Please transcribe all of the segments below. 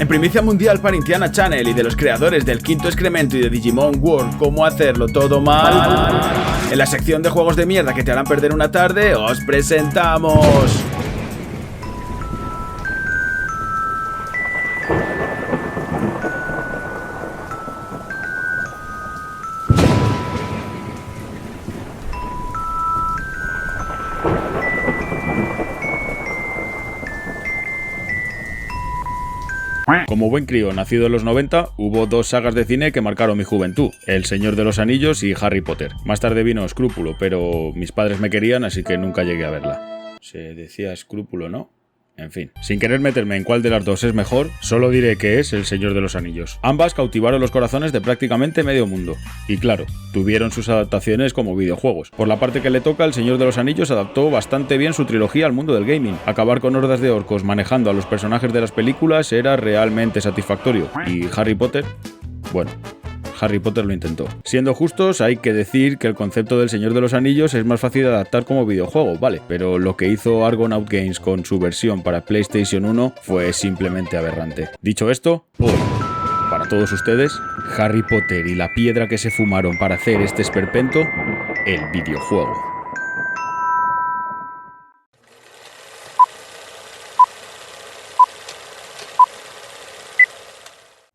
En primicia mundial para Indiana Channel y de los creadores del Quinto Excremento y de Digimon World, ¿cómo hacerlo todo mal? En la sección de juegos de mierda que te harán perder una tarde, os presentamos... Como buen crío nacido en los 90, hubo dos sagas de cine que marcaron mi juventud, El Señor de los Anillos y Harry Potter. Más tarde vino Escrúpulo, pero mis padres me querían, así que nunca llegué a verla. Se decía Escrúpulo, ¿no? En fin, sin querer meterme en cuál de las dos es mejor, solo diré que es El Señor de los Anillos. Ambas cautivaron los corazones de prácticamente medio mundo. Y claro, tuvieron sus adaptaciones como videojuegos. Por la parte que le toca, El Señor de los Anillos adaptó bastante bien su trilogía al mundo del gaming. Acabar con hordas de orcos manejando a los personajes de las películas era realmente satisfactorio. Y Harry Potter, bueno... Harry Potter lo intentó. Siendo justos, hay que decir que el concepto del Señor de los Anillos es más fácil de adaptar como videojuego, vale, pero lo que hizo Argonaut Games con su versión para PlayStation 1 fue simplemente aberrante. Dicho esto, hoy, para todos ustedes, Harry Potter y la piedra que se fumaron para hacer este esperpento, el videojuego.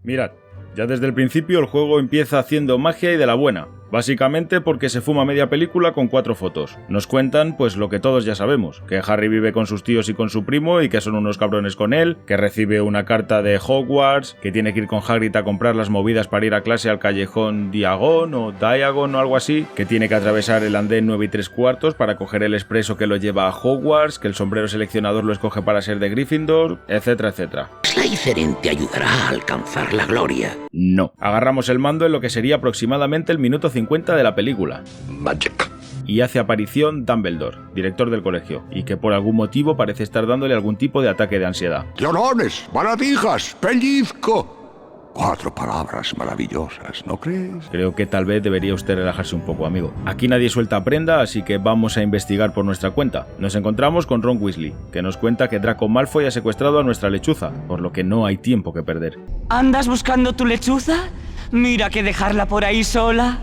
Mirad. Ya desde el principio el juego empieza haciendo magia y de la buena, básicamente porque se fuma media película con 4 fotos. Nos cuentan pues lo que todos ya sabemos, que Harry vive con sus tíos y con su primo y que son unos cabrones con él, que recibe una carta de Hogwarts, que tiene que ir con Hagrid a comprar las movidas para ir a clase al callejón Diagon o Diagon o algo así, que tiene que atravesar el andén 9 3/4 para coger el expreso que lo lleva a Hogwarts, que el sombrero seleccionador lo escoge para ser de Gryffindor, etcétera, etcétera. Slytherin te ayudará a alcanzar la gloria. No. Agarramos el mando en lo que sería aproximadamente el minuto 50 de la película. Magic. Y hace aparición Dumbledore, director del colegio, y que por algún motivo parece estar dándole algún tipo de ataque de ansiedad. Llorones, baratijas, pellizco. 4 palabras maravillosas, ¿no crees? Creo que tal vez debería usted relajarse un poco, amigo. Aquí nadie suelta prenda, así que vamos a investigar por nuestra cuenta. Nos encontramos con Ron Weasley, que nos cuenta que Draco Malfoy ha secuestrado a nuestra lechuza, por lo que no hay tiempo que perder. ¿Andas buscando tu lechuza? Mira que dejarla por ahí sola.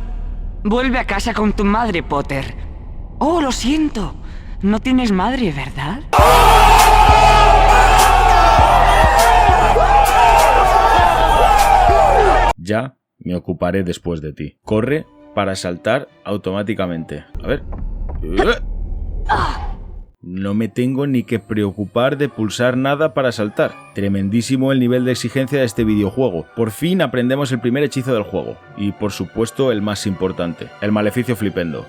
Vuelve a casa con tu madre, Potter. Oh, lo siento. No tienes madre, ¿verdad? Ya me ocuparé después de ti. Corre para saltar automáticamente. A ver. No me tengo ni que preocupar de pulsar nada para saltar. Tremendísimo el nivel de exigencia de este videojuego. Por fin aprendemos el primer hechizo del juego. Y por supuesto el más importante, el maleficio flipendo.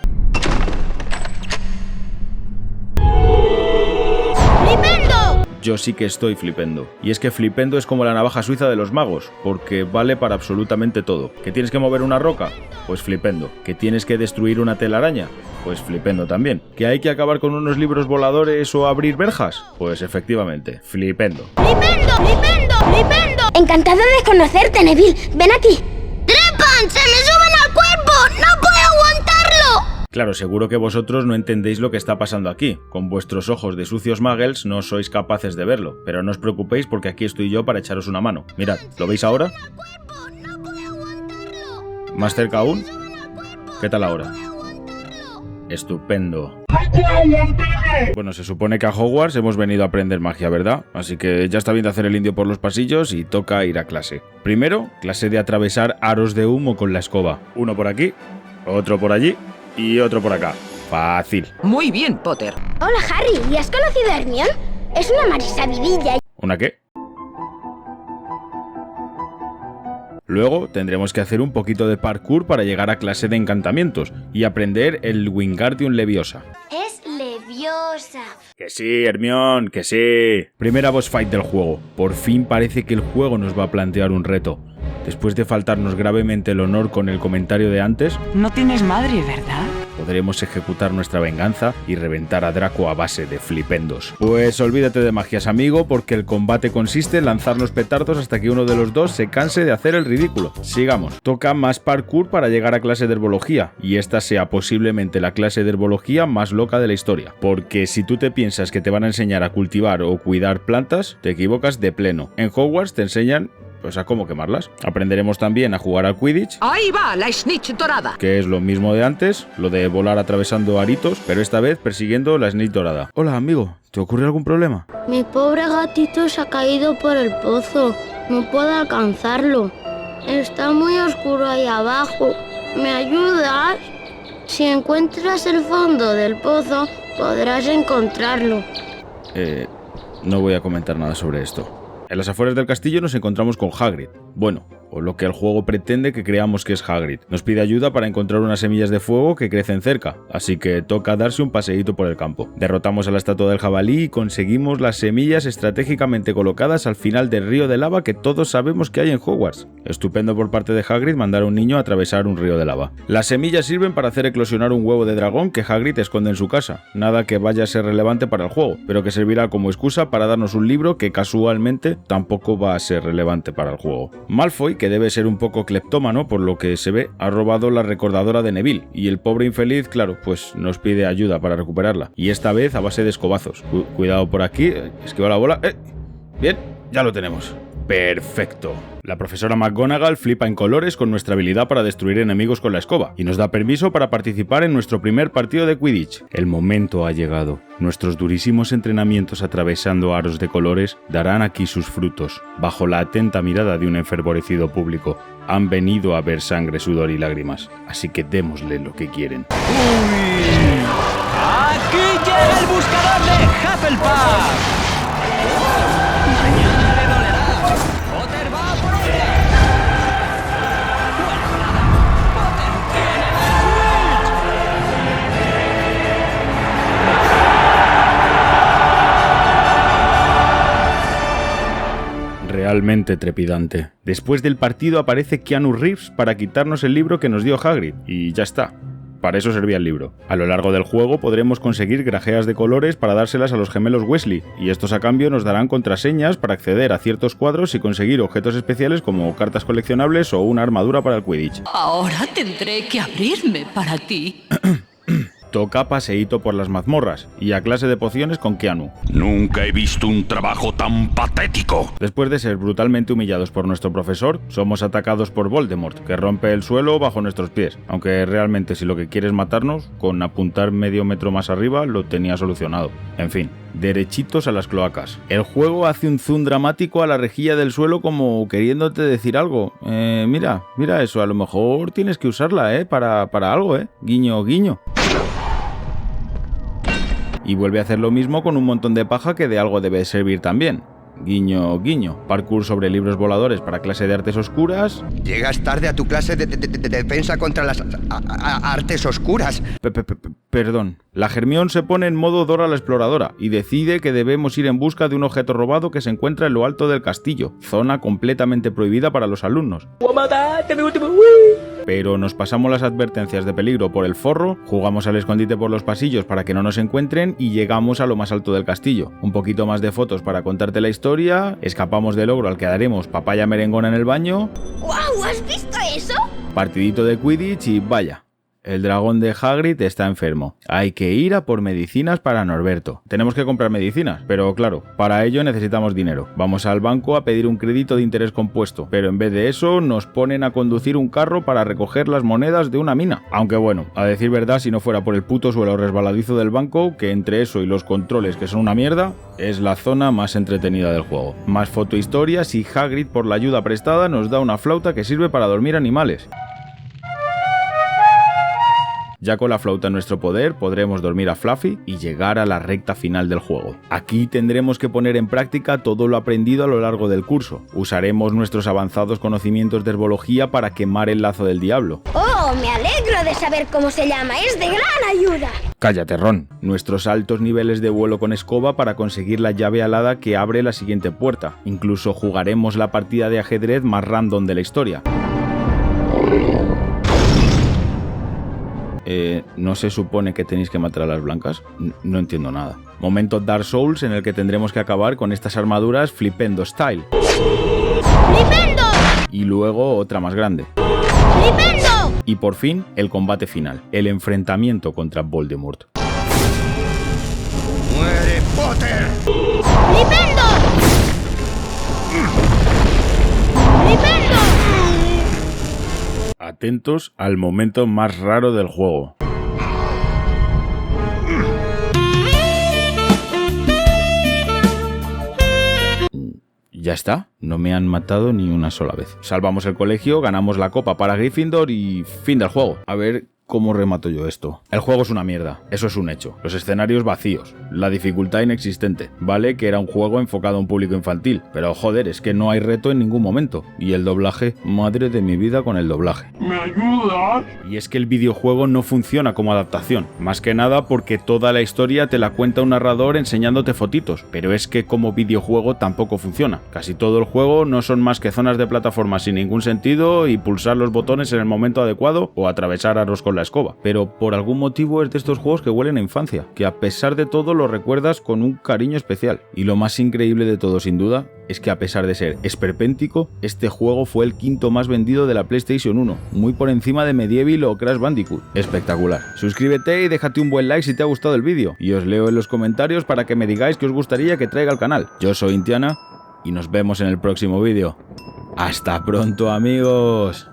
Yo sí que estoy flipendo. Y es que flipendo es como la navaja suiza de los magos, porque vale para absolutamente todo. ¿Que tienes que mover una roca? Pues flipendo. ¿Que tienes que destruir una telaraña? Pues flipendo también. ¿Que hay que acabar con unos libros voladores o abrir verjas? Pues efectivamente, flipendo. ¡Flipendo! ¡Flipendo! ¡Flipendo! Encantado de conocerte, Neville. Ven aquí. ¡Trepan! ¡Se me suben al cuerpo! ¡No puedo aguantarlo! Claro, seguro que vosotros no entendéis lo que está pasando aquí. Con vuestros ojos de sucios muggles no sois capaces de verlo, pero no os preocupéis porque aquí estoy yo para echaros una mano. Mirad, ¿lo veis ahora? ¿Más cerca aún? ¿Qué tal ahora? Estupendo. Bueno, se supone que a Hogwarts hemos venido a aprender magia, ¿verdad? Así que ya está bien de hacer el indio por los pasillos y toca ir a clase. Primero, clase de atravesar aros de humo con la escoba. Uno por aquí, otro por allí y otro por acá. Fácil. Muy bien, Potter. Hola, Harry. ¿Y has conocido a Hermione? Es una marisabidilla. ¿Una qué? Luego tendremos que hacer un poquito de parkour para llegar a clase de encantamientos y aprender el Wingardium Leviosa. Es Leviosa. Que sí, Hermione, que sí. Primera boss fight del juego. Por fin parece que el juego nos va a plantear un reto. Después de faltarnos gravemente el honor con el comentario de antes... No tienes madre, ¿verdad? podremos ejecutar nuestra venganza y reventar a Draco a base de flipendos. Pues olvídate de magias, amigo, porque el combate consiste en lanzarnos petardos hasta que uno de los dos se canse de hacer el ridículo. Sigamos. Toca más parkour para llegar a clase de herbología, y esta sea posiblemente la clase de herbología más loca de la historia, porque si tú te piensas que te van a enseñar a cultivar o cuidar plantas, te equivocas de pleno. En Hogwarts te enseñan a cómo quemarlas. Aprenderemos también a jugar al Quidditch. Ahí va, la snitch dorada. Que es lo mismo de antes, lo de volar atravesando aritos, pero esta vez persiguiendo la snitch dorada. Hola, amigo, ¿te ocurre algún problema? Mi pobre gatito se ha caído por el pozo. No puedo alcanzarlo. Está muy oscuro ahí abajo. ¿Me ayudas? Si encuentras el fondo del pozo, podrás encontrarlo. No voy a comentar nada sobre esto. En las afueras del castillo nos encontramos con Hagrid. Bueno, o lo que el juego pretende que creamos que es Hagrid. Nos pide ayuda para encontrar unas semillas de fuego que crecen cerca, así que toca darse un paseíto por el campo. Derrotamos a la estatua del jabalí y conseguimos las semillas estratégicamente colocadas al final del río de lava que todos sabemos que hay en Hogwarts. Estupendo por parte de Hagrid mandar a un niño a atravesar un río de lava. Las semillas sirven para hacer eclosionar un huevo de dragón que Hagrid esconde en su casa. Nada que vaya a ser relevante para el juego, pero que servirá como excusa para darnos un libro que casualmente tampoco va a ser relevante para el juego. Malfoy, que debe ser un poco cleptómano por lo que se ve, ha robado la recordadora de Neville, y el pobre infeliz, claro, pues nos pide ayuda para recuperarla, y esta vez a base de escobazos. Cuidado por aquí, esquiva la bola. Bien, ya lo tenemos. Perfecto. La profesora McGonagall flipa en colores con nuestra habilidad para destruir enemigos con la escoba y nos da permiso para participar en nuestro primer partido de Quidditch. El momento ha llegado. Nuestros durísimos entrenamientos atravesando aros de colores darán aquí sus frutos, bajo la atenta mirada de un enfervorecido público. Han venido a ver sangre, sudor y lágrimas, así que démosle lo que quieren. ¡Uy! ¡Aquí llega el buscador de Hufflepuff! ¡Mañana le dolerá! ¡Potter va por ella! ¡Potter tiene la Switch! Realmente trepidante. Después del partido aparece Keanu Reeves para quitarnos el libro que nos dio Hagrid, y ya está. Para eso servía el libro. A lo largo del juego podremos conseguir grajeas de colores para dárselas a los gemelos Weasley, y estos a cambio nos darán contraseñas para acceder a ciertos cuadros y conseguir objetos especiales como cartas coleccionables o una armadura para el Quidditch. Ahora tendré que abrirme para ti. Toca paseíto por las mazmorras y a clase de pociones con Keanu. Nunca he visto un trabajo tan patético. Después de ser brutalmente humillados por nuestro profesor, somos atacados por Voldemort, que rompe el suelo bajo nuestros pies. Aunque realmente si lo que quieres matarnos, con apuntar medio metro más arriba lo tenía solucionado. En fin, derechitos a las cloacas. El juego hace un zoom dramático a la rejilla del suelo como queriéndote decir algo. Mira eso, a lo mejor tienes que usarla, para algo, guiño, guiño. Y vuelve a hacer lo mismo con un montón de paja que de algo debe servir también. Guiño, guiño. Parkour sobre libros voladores para clase de artes oscuras. Llegas tarde a tu clase de defensa contra las artes oscuras. Perdón. La Hermione se pone en modo Dora la exploradora y decide que debemos ir en busca de un objeto robado que se encuentra en lo alto del castillo, zona completamente prohibida para los alumnos. Pero nos pasamos las advertencias de peligro por el forro, jugamos al escondite por los pasillos para que no nos encuentren y llegamos a lo más alto del castillo. Un poquito más de fotos para contarte la historia, escapamos del ogro al que daremos papaya merengona en el baño. ¡Guau! ¿Has visto eso? Partidito de Quidditch y vaya. El dragón de Hagrid está enfermo. Hay que ir a por medicinas para Norberto. Tenemos que comprar medicinas, pero claro, para ello necesitamos dinero. Vamos al banco a pedir un crédito de interés compuesto, pero en vez de eso nos ponen a conducir un carro para recoger las monedas de una mina. Aunque bueno, a decir verdad, si no fuera por el puto suelo resbaladizo del banco, que entre eso y los controles que son una mierda, es la zona más entretenida del juego. Más fotohistorias y Hagrid, por la ayuda prestada, nos da una flauta que sirve para dormir animales. Ya con la flauta en nuestro poder podremos dormir a Fluffy y llegar a la recta final del juego. Aquí tendremos que poner en práctica todo lo aprendido a lo largo del curso. Usaremos nuestros avanzados conocimientos de herbología para quemar el lazo del diablo. ¡Oh, me alegro de saber cómo se llama! ¡Es de gran ayuda! Cállate, Ron. Nuestros altos niveles de vuelo con escoba para conseguir la llave alada que abre la siguiente puerta. Incluso jugaremos la partida de ajedrez más random de la historia. ¿No se supone que tenéis que matar a las blancas? No entiendo nada. Momento Dark Souls en el que tendremos que acabar con estas armaduras flipendo style. ¡Flipendo! Y luego otra más grande. ¡Flipendo! Y por fin, el combate final, el enfrentamiento contra Voldemort. ¡Muere, Potter! ¡Flipendo! ¡Flipendo! Atentos al momento más raro del juego. Ya está, no me han matado ni una sola vez. Salvamos el colegio, ganamos la copa para Gryffindor y fin del juego. A ver cómo remato yo esto. El juego es una mierda, eso es un hecho. Los escenarios vacíos, la dificultad inexistente. Vale que era un juego enfocado a un público infantil, pero joder, es que no hay reto en ningún momento. Y el doblaje, madre de mi vida con el doblaje. ¿Me ayudas? Y es que el videojuego no funciona como adaptación, más que nada porque toda la historia te la cuenta un narrador enseñándote fotitos, pero es que como videojuego tampoco funciona. Casi todo el juego no son más que zonas de plataforma sin ningún sentido y pulsar los botones en el momento adecuado o atravesar aros con la escoba, pero por algún motivo es de estos juegos que huelen a infancia, que a pesar de todo lo recuerdas con un cariño especial. Y lo más increíble de todo, sin duda, es que a pesar de ser esperpéntico, este juego fue el quinto más vendido de la PlayStation 1, muy por encima de Medieval o Crash Bandicoot. Espectacular. Suscríbete y déjate un buen like si te ha gustado el vídeo, y os leo en los comentarios para que me digáis qué os gustaría que traiga al canal. Yo soy Intiana, y nos vemos en el próximo vídeo. ¡Hasta pronto, amigos!